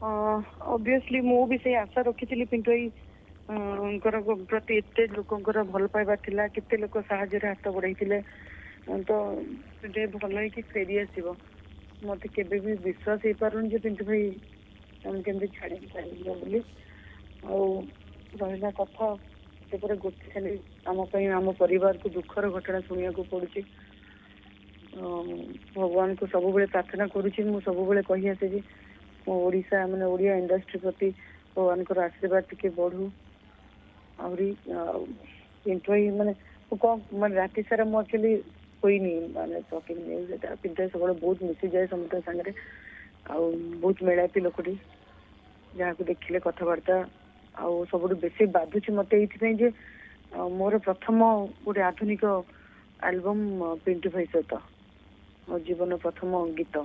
obviously मु भी से आशा रखी पिंटू भाई प्रति एत लोकर भल पाइबा थिला केते लोक साहाଯ୍य हाथ बढ़ाई तो पिंटू भल है फेरी आसो मत के विश्वास हो पारुन जे पिंटू भाई हम केमती छाड़ी पार बोली रहा कथा गोटे खाली आम परिवार को दुखर घटना शुणा पड़ुची भगवान को सब प्रार्थना करुच्ची सब कही आसे कि ओडिशा माने ओडिया इंडस्ट्री प्रति भगवान को आशीर्वाद टिके बढ़ू आहरी पिंटू भाई माने कौन माने राति सारा मु एक्चुअली कोई नहीं माने टॉकिंग न्यूज पिंटू सब बहुत मिसी जाए समस्त सागर बहुत मेलापी लोकटी जहाँ को देखिले कथबार्ता आउ सब बेसी बाधुची मत ये मोर प्रथम गोटे आधुनिक एल्बम पिंटू भाई सहित मो जीवन प्रथम गीत